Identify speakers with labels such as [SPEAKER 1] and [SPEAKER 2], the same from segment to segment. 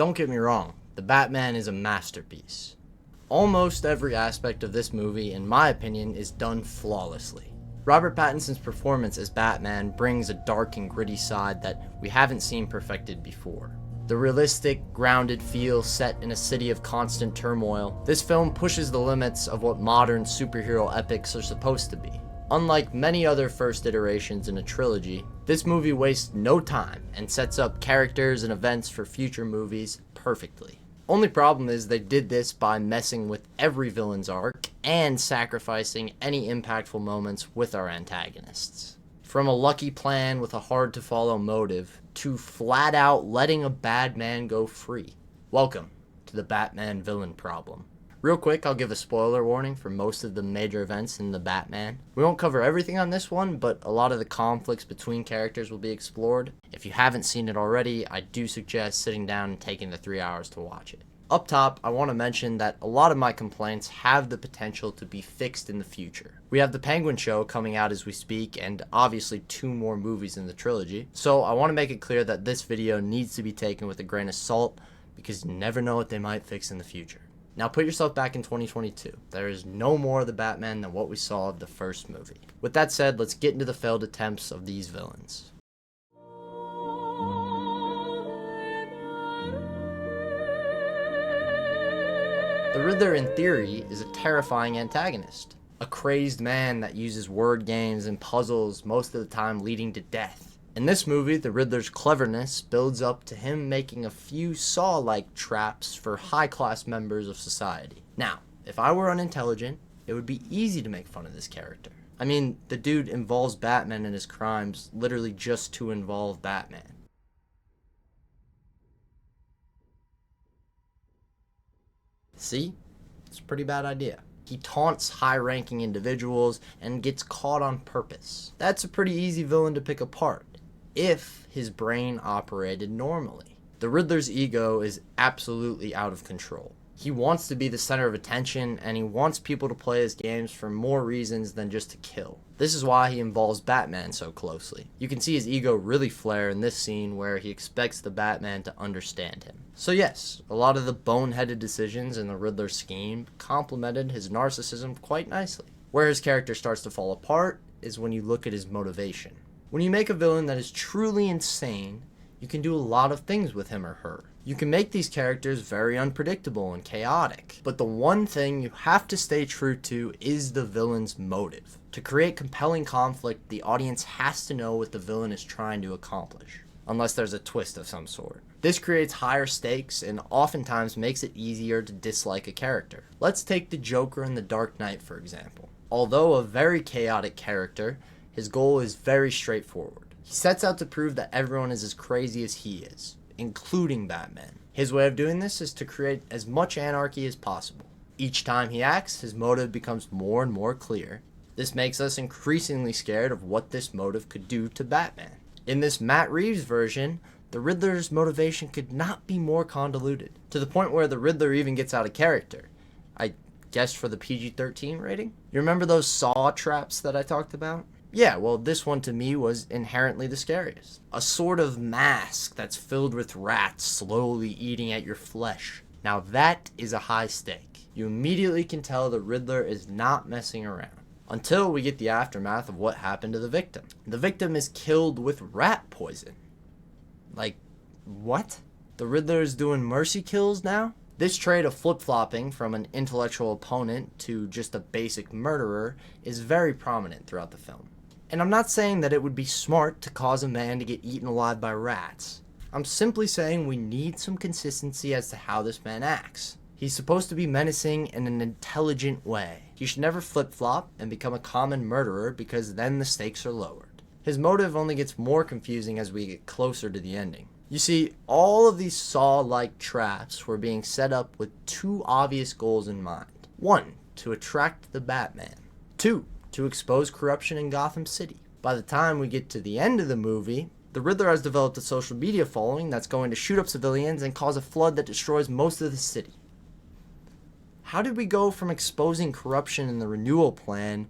[SPEAKER 1] Don't get me wrong, The Batman is a masterpiece. Almost every aspect of this movie, in my opinion, is done flawlessly. Robert Pattinson's performance as Batman brings a dark and gritty side that we haven't seen perfected before. The realistic, grounded feel set in a city of constant turmoil, this film pushes the limits of what modern superhero epics are supposed to be. Unlike many other first iterations in a trilogy, this movie wastes no time and sets up characters and events for future movies perfectly. Only problem is they did this by messing with every villain's arc and sacrificing any impactful moments with our antagonists. From a lucky plan with a hard-to-follow motive, to flat out letting a bad man go free. Welcome to the Batman villain problem. Real quick, I'll give a spoiler warning for most of the major events in the Batman. We won't cover everything on this one, but a lot of the conflicts between characters will be explored. If you haven't seen it already, I do suggest sitting down and taking the 3 hours to watch it. Up top, I want to mention that a lot of my complaints have the potential to be fixed in the future. We have the Penguin show coming out as we speak, and obviously 2 more movies in the trilogy. So I want to make it clear that this video needs to be taken with a grain of salt, because you never know what they might fix in the future. Now put yourself back in 2022. There is no more of the Batman than what we saw of the first movie. With that said, let's get into the failed attempts of these villains. The Riddler, in theory, is a terrifying antagonist. A crazed man that uses word games and puzzles, most of the time leading to death. In this movie, the Riddler's cleverness builds up to him making a few Saw-like traps for high-class members of society. Now, if I were unintelligent, it would be easy to make fun of this character. I mean, the dude involves Batman in his crimes literally just to involve Batman. See? It's a pretty bad idea. He taunts high-ranking individuals and gets caught on purpose. That's a pretty easy villain to pick apart, if his brain operated normally. The Riddler's ego is absolutely out of control. He wants to be the center of attention, and he wants people to play his games for more reasons than just to kill. This is why he involves Batman so closely. You can see his ego really flare in this scene where he expects the Batman to understand him. So yes, a lot of the boneheaded decisions in the Riddler scheme complemented his narcissism quite nicely. Where his character starts to fall apart is when you look at his motivation. When you make a villain that is truly insane, you can do a lot of things with him or her. You can make these characters very unpredictable and chaotic, but the one thing you have to stay true to is the villain's motive. To create compelling conflict, the audience has to know what the villain is trying to accomplish, unless there's a twist of some sort. This creates higher stakes and oftentimes makes it easier to dislike a character. Let's take the Joker in The Dark Knight, for example. Although a very chaotic character, his goal is very straightforward. He sets out to prove that everyone is as crazy as he is, including Batman. His way of doing this is to create as much anarchy as possible. Each time he acts, his motive becomes more and more clear. This makes us increasingly scared of what this motive could do to Batman. In this Matt Reeves version, the Riddler's motivation could not be more convoluted, to the point where the Riddler even gets out of character. I guess for the PG-13 rating? You remember those Saw traps that I talked about? Yeah, well, this one to me was inherently the scariest. A sort of mask that's filled with rats slowly eating at your flesh. Now that is a high stake. You immediately can tell the Riddler is not messing around. Until we get the aftermath of what happened to the victim. The victim is killed with rat poison. Like, what? The Riddler is doing mercy kills now? This trait of flip-flopping from an intellectual opponent to just a basic murderer is very prominent throughout the film. And I'm not saying that it would be smart to cause a man to get eaten alive by rats. I'm simply saying we need some consistency as to how this man acts. He's supposed to be menacing in an intelligent way. He should never flip-flop and become a common murderer because then the stakes are lowered. His motive only gets more confusing as we get closer to the ending. You see, all of these Saw-like traps were being set up with 2 obvious goals in mind. 1, to attract the Batman. 2, to expose corruption in Gotham City. By the time we get to the end of the movie, the Riddler has developed a social media following that's going to shoot up civilians and cause a flood that destroys most of the city. How did we go from exposing corruption in the renewal plan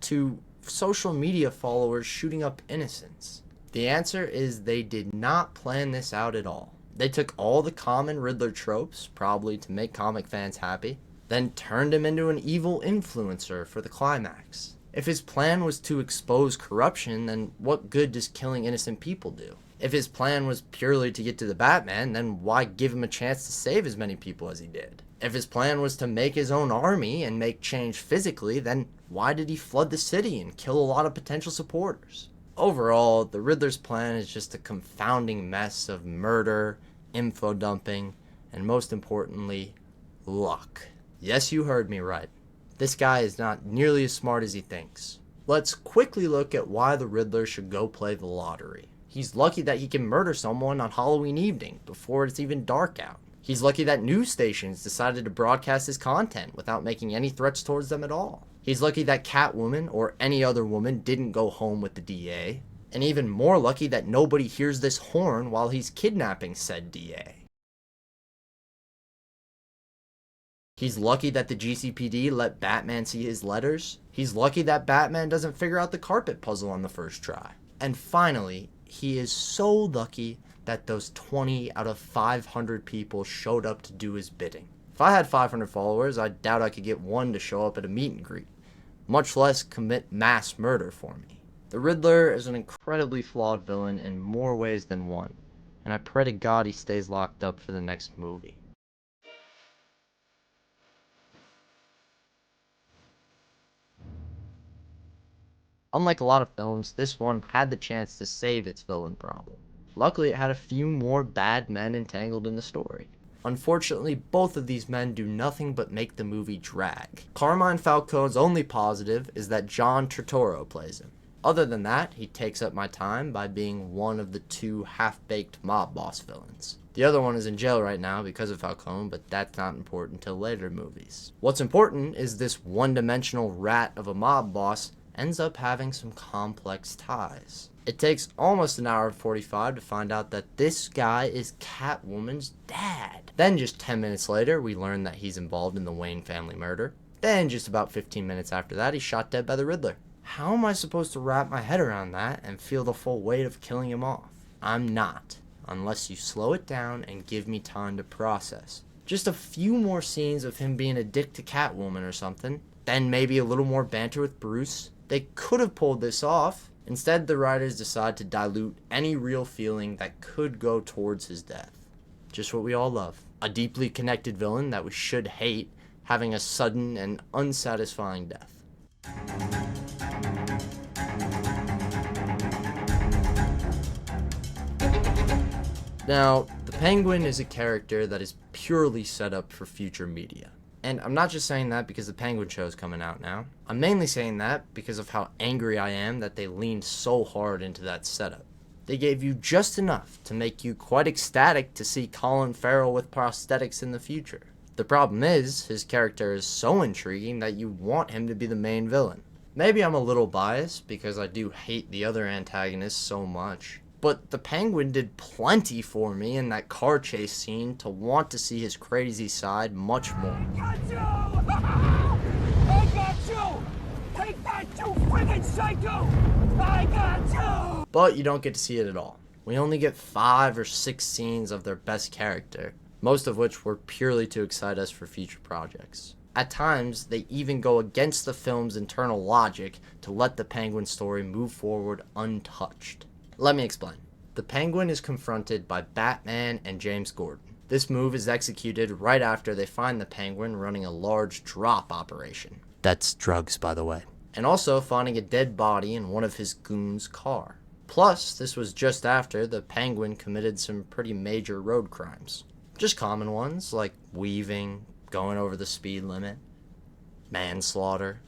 [SPEAKER 1] to social media followers shooting up innocents? The answer is they did not plan this out at all. They took all the common Riddler tropes, probably to make comic fans happy, then turned him into an evil influencer for the climax. If his plan was to expose corruption, then what good does killing innocent people do? If his plan was purely to get to the Batman, then why give him a chance to save as many people as he did? If his plan was to make his own army and make change physically, then why did he flood the city and kill a lot of potential supporters? Overall, the Riddler's plan is just a confounding mess of murder, info dumping, and most importantly, luck. Yes, you heard me right. This guy is not nearly as smart as he thinks. Let's quickly look at why the Riddler should go play the lottery. He's lucky that he can murder someone on Halloween evening before it's even dark out. He's lucky that news stations decided to broadcast his content without making any threats towards them at all. He's lucky that Catwoman or any other woman didn't go home with the DA. And even more lucky that nobody hears this horn while he's kidnapping said DA. He's lucky that the GCPD let Batman see his letters. He's lucky that Batman doesn't figure out the carpet puzzle on the first try. And finally, he is so lucky that those 20 out of 500 people showed up to do his bidding. If I had 500 followers, I doubt I could get one to show up at a meet and greet, much less commit mass murder for me. The Riddler is an incredibly flawed villain in more ways than one, and I pray to God he stays locked up for the next movie. Unlike a lot of films, this one had the chance to save its villain problem. Luckily, it had a few more bad men entangled in the story. Unfortunately, both of these men do nothing but make the movie drag. Carmine Falcone's only positive is that John Turturro plays him. Other than that, he takes up my time by being one of the two half-baked mob boss villains. The other one is in jail right now because of Falcone, but that's not important till later movies. What's important is this one-dimensional rat of a mob boss ends up having some complex ties. It takes almost an hour and 45 to find out that this guy is Catwoman's dad. Then just 10 minutes later, we learn that he's involved in the Wayne family murder. Then just about 15 minutes after that, he's shot dead by the Riddler. How am I supposed to wrap my head around that and feel the full weight of killing him off? I'm not, unless you slow it down and give me time to process. Just a few more scenes of him being a dick to Catwoman or something, then maybe a little more banter with Bruce. They could have pulled this off. Instead, the writers decide to dilute any real feeling that could go towards his death. Just what we all love. A deeply connected villain that we should hate having a sudden and unsatisfying death. Now, the Penguin is a character that is purely set up for future media. And I'm not just saying that because the Penguin show is coming out now. I'm mainly saying that because of how angry I am that they leaned so hard into that setup. They gave you just enough to make you quite ecstatic to see Colin Farrell with prosthetics in the future. The problem is, his character is so intriguing that you want him to be the main villain. Maybe I'm a little biased because I do hate the other antagonists so much. But the Penguin did plenty for me in that car chase scene to want to see his crazy side much more.
[SPEAKER 2] I got you! I got you! Take that, you friggin' psycho! I got you!
[SPEAKER 1] But you don't get to see it at all. We only get 5 or 6 scenes of their best character, most of which were purely to excite us for future projects. At times, they even go against the film's internal logic to let the Penguin story move forward untouched. Let me explain. The Penguin is confronted by Batman and James Gordon. This move is executed right after they find the Penguin running a large drop operation. That's drugs, by the way. And also finding a dead body in one of his goons' car. Plus, this was just after the Penguin committed some pretty major road crimes. Just common ones like weaving, going over the speed limit, manslaughter.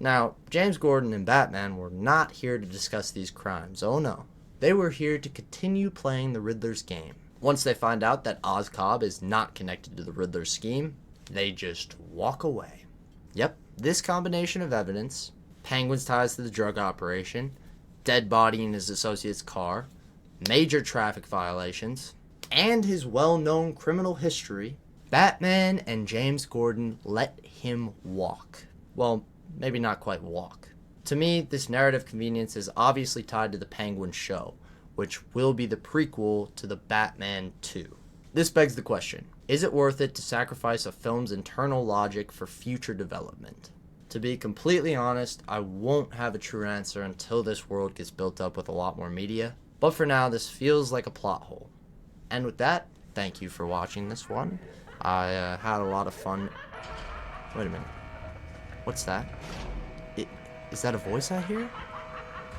[SPEAKER 1] Now, James Gordon and Batman were not here to discuss these crimes, oh no. They were here to continue playing the Riddler's game. Once they find out that Oscobb is not connected to the Riddler's scheme, they just walk away. Yep, this combination of evidence, Penguin's ties to the drug operation, dead body in his associate's car, major traffic violations, and his well-known criminal history, Batman and James Gordon let him walk. Well, maybe not quite walk. To me, this narrative convenience is obviously tied to the Penguin show, which will be the prequel to the Batman 2. This begs the question, is it worth it to sacrifice a film's internal logic for future development? To be completely honest, I won't have a true answer until this world gets built up with a lot more media, but for now this feels like a plot hole. And with that, thank you for watching this one. I had a lot of fun. Wait a minute. What's that? Is that a voice I hear?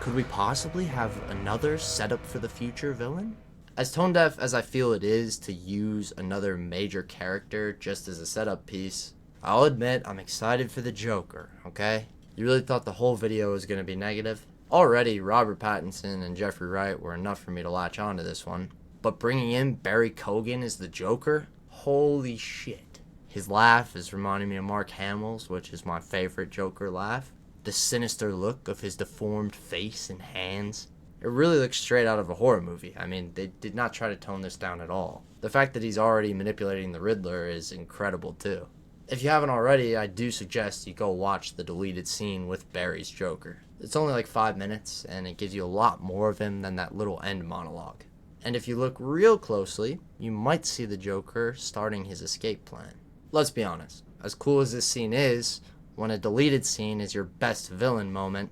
[SPEAKER 1] Could we possibly have another setup for the future villain? As tone deaf as I feel it is to use another major character just as a setup piece, I'll admit I'm excited for the Joker, okay? You really thought the whole video was going to be negative? Already, Robert Pattinson and Jeffrey Wright were enough for me to latch on to this one. But bringing in Barry Keoghan as the Joker? Holy shit. His laugh is reminding me of Mark Hamill's, which is my favorite Joker laugh. The sinister look of his deformed face and hands. It really looks straight out of a horror movie. I mean, they did not try to tone this down at all. The fact that he's already manipulating the Riddler is incredible too. If you haven't already, I do suggest you go watch the deleted scene with Barry's Joker. It's only like 5 minutes, and it gives you a lot more of him than that little end monologue. And if you look real closely, you might see the Joker starting his escape plan. Let's be honest, as cool as this scene is, when a deleted scene is your best villain moment,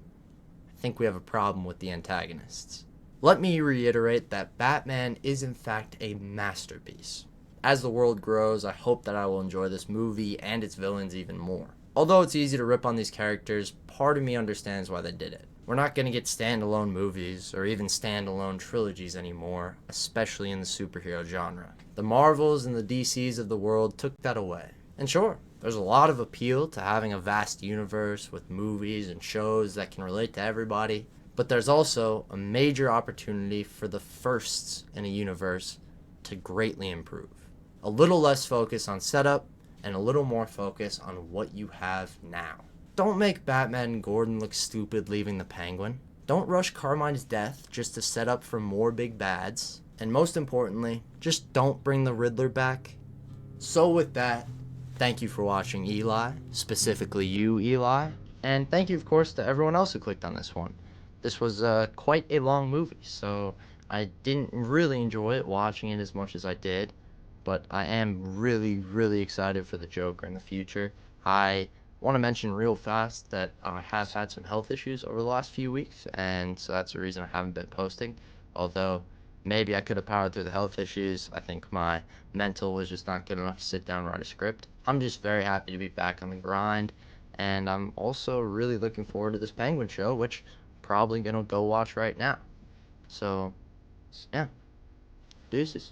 [SPEAKER 1] I think we have a problem with the antagonists. Let me reiterate that Batman is in fact a masterpiece. As the world grows, I hope that I will enjoy this movie and its villains even more. Although it's easy to rip on these characters, part of me understands why they did it. We're not going to get standalone movies or even standalone trilogies anymore, especially in the superhero genre. The Marvels and the DCs of the world took that away. And sure, there's a lot of appeal to having a vast universe with movies and shows that can relate to everybody, but there's also a major opportunity for the firsts in a universe to greatly improve. A little less focus on setup and a little more focus on what you have now. Don't make Batman and Gordon look stupid leaving the Penguin. Don't rush Carmine's death just to set up for more big bads. And most importantly, just don't bring the Riddler back. So with that, thank you for watching, Eli. Specifically you, Eli. And thank you, of course, to everyone else who clicked on this one. This was quite a long movie, so I didn't really enjoy it watching it as much as I did. But I am really, really excited for the Joker in the future. I want to mention real fast that I have had some health issues over the last few weeks, and so that's the reason I haven't been posting. Although maybe I could have powered through the health issues. I think my mental was just not good enough to sit down and write a script. I'm just very happy to be back on the grind, and I'm also really looking forward to this Penguin show, which I'm probably gonna go watch right now. So, yeah, deuces.